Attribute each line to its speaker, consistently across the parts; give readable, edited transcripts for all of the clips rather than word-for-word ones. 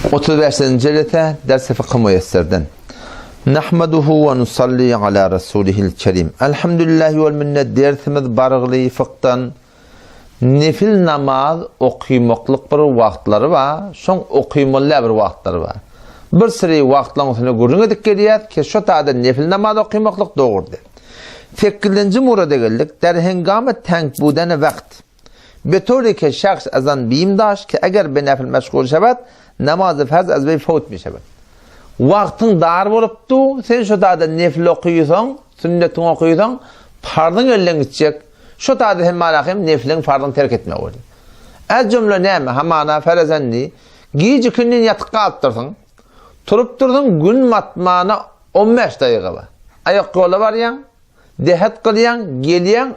Speaker 1: 35. cilete ders-i fıkh müyesserden. Nahmaduhu ve nusalli ala rasulihil kerim. Elhamdülillahi vel minnet dersimiz barıglı fıkhtan nefil namaz okuymaklık bir vaktları var. Son okuymalı bir vaktları var. Bir sürü vaktların üstüne görüne dikkatiyat ki şu taada nefil namaz okuymaklık doğrudur. Tekkilinci murada geldik. Derhengame tank budane vakt. Betori ki şahs azan biyimdaş ki eğer bir nefil meşgul şebat namazı farz az bir fut mi şebat. Vaktin dar oluptu. Sen şu taada nefil okuyusan, sünnetin okuyusan fardın elden gidecek. Şu taada hem malakim nefilin fardın terk etme olur. Az cümle neyme hamana ferazenli giyici günün yatık kalıptırsın. Turup durdun gün matmağına 15 dakika var. Ayak kolu var yan, dehat kılyan, geliyan,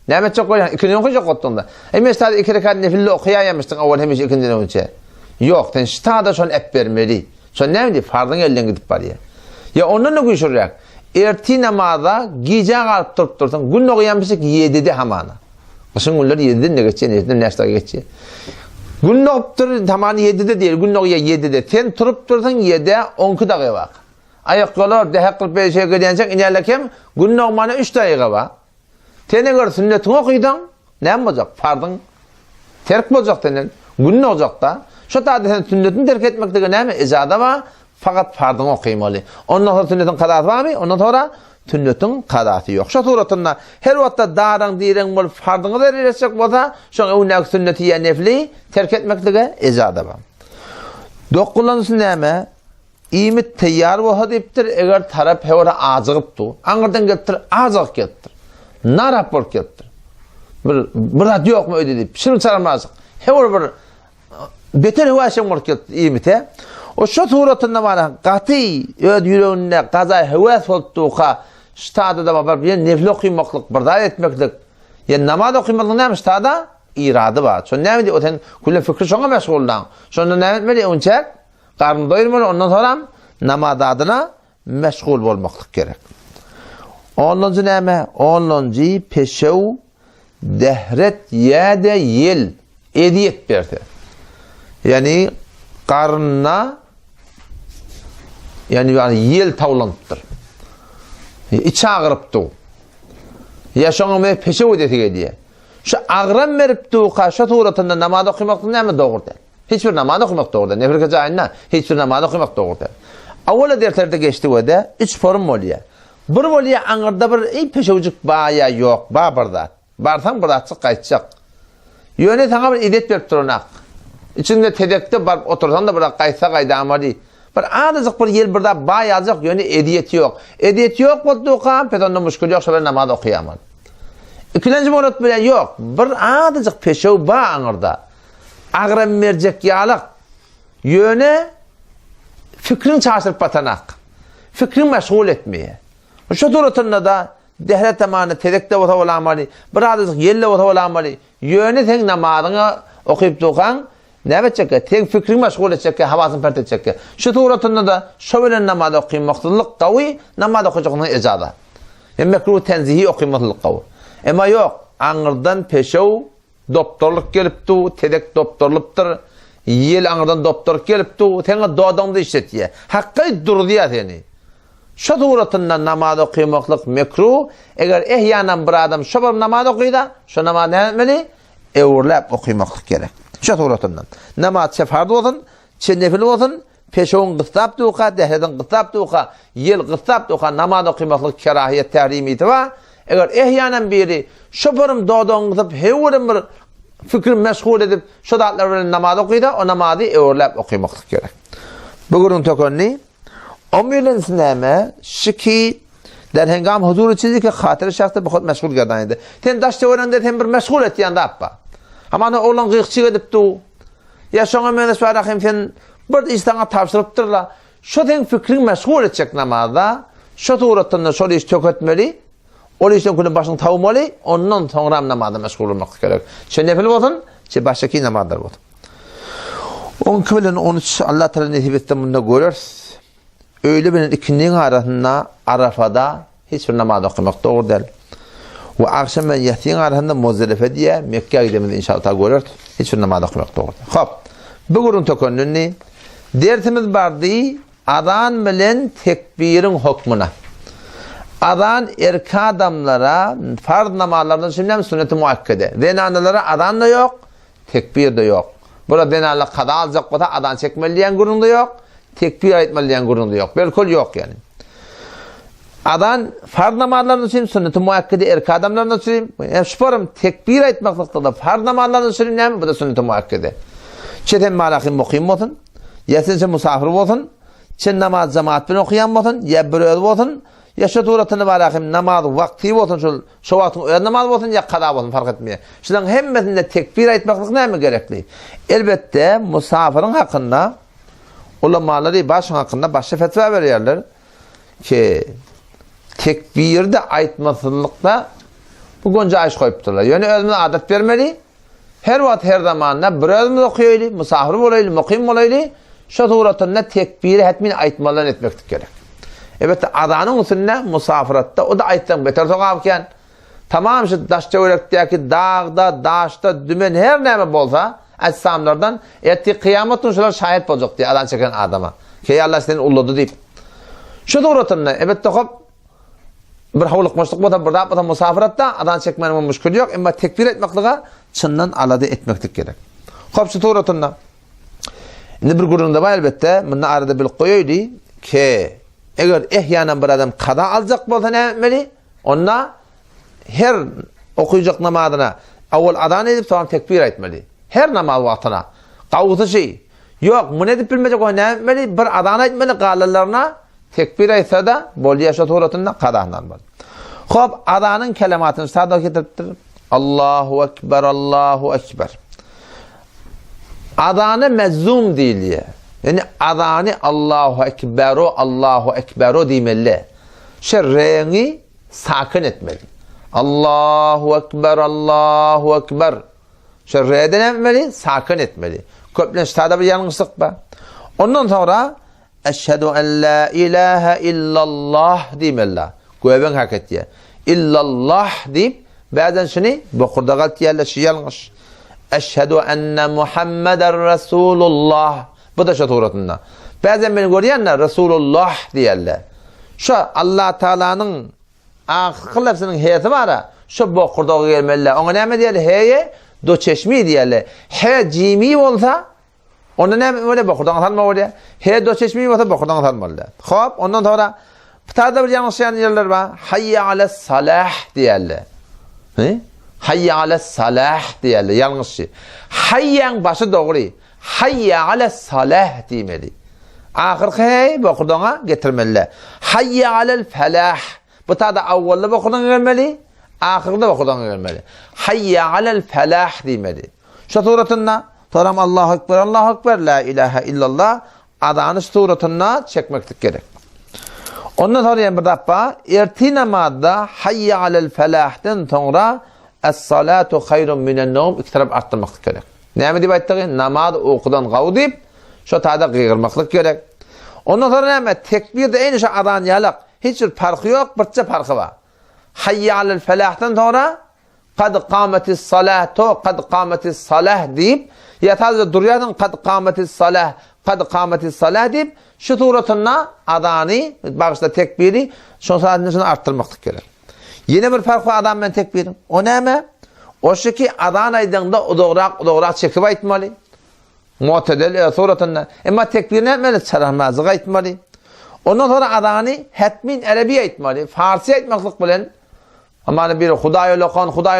Speaker 1: neyme çok koyan, ikini okuyacak ottunda. Mesela 2 rekat nefilli okuyayamıştın avval hemiş ikinden önce. Yok, sen ştada şun ep vermeli. Şun neydi? Fardın elden gidip var ya. Ya onunla kuyuşuracak. Erti namazda giyeceğin kalıp turup dursun, gün okuyamıştık 7'de hamana. Kışın günler 7'den de geçiyor, 7'den neşte geçiyor. Gün okup durur, tamam 7'de değil, gün okuya 7'de. Sen turup dursun 7'de 12 dakika var. Ayak kolu, deha kılıp bir şey gönderecek, inerlekem gün okumana 3 dakika var. Tene göre sünnetini okuydun, ne olacak? Fardın terk olacak denen, gün olacak da. Şu taada sen sünnetini terk etmekte ne mi? İzada var, fakat fardını okuymalı. Ondan sonra sünnetin kadası var mı? Ondan sonra sünnetin kadası yok. Şu suratında her vakitte dağdan diren bol fardını da verecek olsa, şu evnek sünneti ya nefli terk etmekte izada var. Dokullansın ne mi? İmit teyyar olsa deyiptir, eğer taraf hevara azıqıptı. Anırdan getir, azıq getir. Ne rapor getir. Bir radyo yok mu öyle deyip, şirin çaramazıq. Hevara bir beter hevasın var getir imite. O şu suratında bana katı yüreğinde kaza heves olduğu ştada da var bir nefil okuymaklık, bırda etmeklik. Yani namaz okuymaklık neymiş ştada? İradı var. Sonra ne mi diyor? O sen kulle fikri şuna meşguldan. Sonra ne etmeli? Önce karnı doyurmalı. Ondan sonra namaz adına meşgul olmaklık gerek. 10. ne mi? 10. peşev dehret yede yel ediyet berdi. Yani karnına yani yel tavlanıptır. İçi ağırıptı. Yaşanımı peşev edeti diye. Şu ağıran veripti şu tuğratında namaz okumakta ne mi doğru değil? Hiçbir namaz okumak doğru değil. Nefrika cahilina hiçbir namaz okumak doğru değil. Avvala dertlerde geçti o da 3 forum oluyor. Bir oluyor ağırda bir peşevcik baya yok. Ba barda. Barsan bırakacak kaçacak. Yöne sana bir idet verip durunak. İçinde tedekte barıp otursan da bırak kaysa kayda amali. Bir ağırcık bir yer burada bağ yazacak yönü ediyeti yok. Ediyeti yok olduğu kan pedonda müşkül yok şöyle namaz okuyamaz. İkinci murat bile yok. Bir ağırcık peşev bağ ağırda. Ağıran mercek yağlık. Yöne fikrin çarşırıp batanak. Fikrin meşgul etmeye. Şu duratında da dehret zamanı tedekte otavala amali. Bir ağırcık yerle otavala amali. Yöne sen namazını okuyup dukan ne edecek? Tek fikrini meşgul edecek, havasını pert edecek. Şu tuğratında da şöyle namaz okuymaklılık kavi, namaz okuyacağının icada. Yani mekruh tenzihi okuymaklılık kavi. Ama yok, ağırdan peşev doktorluk gelipti, tedek doktorluktur, yel ağırdan doktor gelipti, sana doğduğunda işletiyor. Hakkı durdu ya seni. Şu tuğratında namaz okuymaklık mekruh, eğer ehyanan bir adam şu bir namaz okuyda, şu namaz ne etmeli? Eğurlap okuymaklık gerek. Şu tuğratından. Namaz farz olsun, nefil olsun, peşeğin gıstap duqa, dehredin gıstap duqa, yel gıstap duqa, namaz okuymaklık kerahiyet tahrimiyeti var. Eğer ehyanan biri şu birim doğduğun gıstap, hevurim bir fikrim meşgul edip, şu dağıtlar namaz okuyda, o namazı eğurlap okuymaklık gerek. Bugünün tökönni, 11. sineme, şiki, derhengam huzur içinci ki hatırı şahsı bu kadar meşgul gerdan edi. Sen daşta öğrende sen bir meşgul et yanında yapma. Ama oğlan gıykçı edipti. Ya şuna mühendis var akım sen bir istana tavsırıptırla. Şu sen fikrin meşgul edecek namazda. Şu tuğratında şöyle iş töketmeli. O işten günün başını tavmalı. Ondan sonra namazda meşgul olmak gerek. Şu nefil olsun, şu baştaki namazlar olsun. 12 Allah Teala nasip etsin bunda görürüz. Öyle benim ikindinin arasında Arafa'da hiçbir namaz okumak doğru değil. Ve akşam ben yatığın arasında Muzdelife diye Mekke'ye gidemedi inşallah görürüz. Hiçbir namaz okumak doğru değil. Hop. Bugünün tökönünü Dersimiz bardı adan bilen tekbirin hukmuna. Adan erkek adamlara farz namazlardan şimdi sünnet-i muakkede. Zenanalara adan da yok, tekbir de yok. Burada zenalar kada alacak kota adan çekmeliyen gurunda yok, tekbir etmeliyen gurunda yok. Belkol yok yani. Adan farz namazlardan şimdi sünnet-i muakkede erkek adamlardan şimdi şuparım tekbir etmeklikte da farz namazlardan şimdi ne mi? Bu da sünnet-i muakkede. Çeten malakim mukim olsun, yesince musafir olsun, çen namaz cemaat bilen okuyan olsun, ya bir öz olsun, ya şu turatını malakim namaz vakti olsun, şu vaktin öz namaz olsun, ya kada olsun fark etmiyor. Şunun hemmesinde tekbir etmeklik ne mi gerekli? Elbette musafirin hakkında, ulamaları başın hakkında başka fetva veriyorlar ki tekbirde aytmasızlıkta bu gonca ayış koyupturlar. Yani özüne adet vermeli. Her vaat her zamanla bir özümüz okuyaylı, musafir olaylı, mukim olaylı, şu suratında tekbiri etmini aytmalarını etmektik gerek. Evet, adanın usulüne musafiratta o da ayttan beter sokavken tamam şu daşça öğrekteki dağda, daşta, dümen her neyme bolsa açsamlardan etti kıyametin şular şahit olacak diye adan çeken adama. Ki Allah senin ulladı deyip. Şu suratında evet tokop bir havluk maçlık boda burada boda musafiratta adan çekmenin müşkül yok ama tekbir etmekliğe çından aladı etmektik gerek. Hop şu suratında. Ne bir gurunda var elbette bundan arada bir koyuydu ki eğer ehyanen bir adam kada alacak bolsa ne etmeli? Ona her okuyacak namazına avval adan edip sonra tekbir etmeli. Her namaz vaktına. Kavgısı şey. Yok bunu edip bilmeyecek o ne etmeli? Bir adan etmeli kalalarına tekbir etse de bol yaşa suratında kadahından var. Hop adanın kelimatını sadık getirtir. Allahu Ekber, Allahu Ekber. Adanı mezzum değil. Yani adanı Allahu Ekberu, Allahu Ekberu demeli. Şerreni sakın etmeli. Allahu Ekber, Allahu Ekber. Şerreden etmeli, sakın etmeli. Köplenişte bir yanlışlık var. Ondan sonra Eşhedü en la ilahe illallah demeli. Güven hak etti. İllallah deyip bazen şunu bu kurda galt yerleşi yanlış. Eşhedü enne Muhammeden Resulullah. Bu da şu turatında. Bazen beni görüyenler Resulullah diyorlar. Şu Allah Teala'nın akıl hepsinin heyeti var ya. Şu bu kurda gelmeliler. Ona ne mi diyorlar? Heye do çeşmi diyorlar. He cimi olsa onu ne öyle bu kurdan tanıma oraya. He do çeşmi olsa bu kurdan tanımalılar. Hop ondan sonra bir tane bir yanlış yerler var. Hayye ale salah diyorlar. Hayye ale salah diyorlar. Yanlış şey. Hayyen başı doğru. Hayye ale salah demeli. Ahir hey bu kurdana getirmeliler. Hayye alel felah. Bu tane avvalda bu kurdan gelmeli. Ahirde bu kurdan gelmeli. Hayye alel felah demeli. Şu suratında sonra Allahu Ekber, Allahu Ekber, la ilahe illallah adanı suratına çekmektik gerek. Ondan sonra bir defa erti namazda hayye alel felah'ten sonra es-salatu hayrun minen nevm iktirab arttırmak gerek. Ne mi diyeyim? Namaz okudan gavdip şu tada gıyırmaklık gerek. Ondan sonra ne? Tekbirde en şu adan yalak. Hiçbir farkı yok, birçe farkı var. Hayye alel felah'ten sonra kad kâmetis salatu, kad kâmetis salah deyip yatazda duruyadın kad kâmetis salah, kad kâmetis salah deyip şu suratına adanı, başta tekbiri, şu saatin içinde arttırmaklık gerek. Yine bir farklı adam ben tekbirim. O ne mi? O şu ki adan aydığında o doğrak çekip aytmalı. Mu'tedel suratına. Ama tekbir ne etmeli? Çarahmazlığa aytmalı. Ondan sonra adanı hetmin Arabi aytmalı. Farsi aytmaklık bilen. Ama bir Hudayi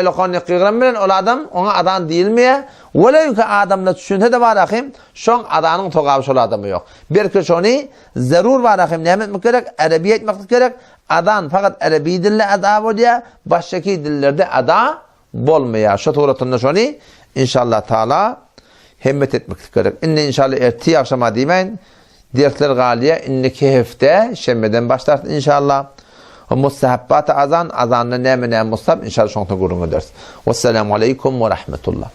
Speaker 1: lokan yıkıyorum bilen o adam ona adan değil mi? Velev ki adamla düşünse de var akım, şu an adanın toqabışı ol adamı yok. Bir ki şunu zarur var akım, ne etmek gerek? Arabi etmek gerek. Adan fakat Arabi dille ada oluyor, baştaki dillerde ada bolmuyor. Şu tuğratında şunu inşallah Teala himmet etmek gerek. İnne inşallah erti akşama demeyin. Dersler galiye inneki hafta şembeden başlar inşallah. Mustahabbat azan azanla ne mustahab inşallah şonta gurun ders. Vesselamu aleyküm ve rahmetullah.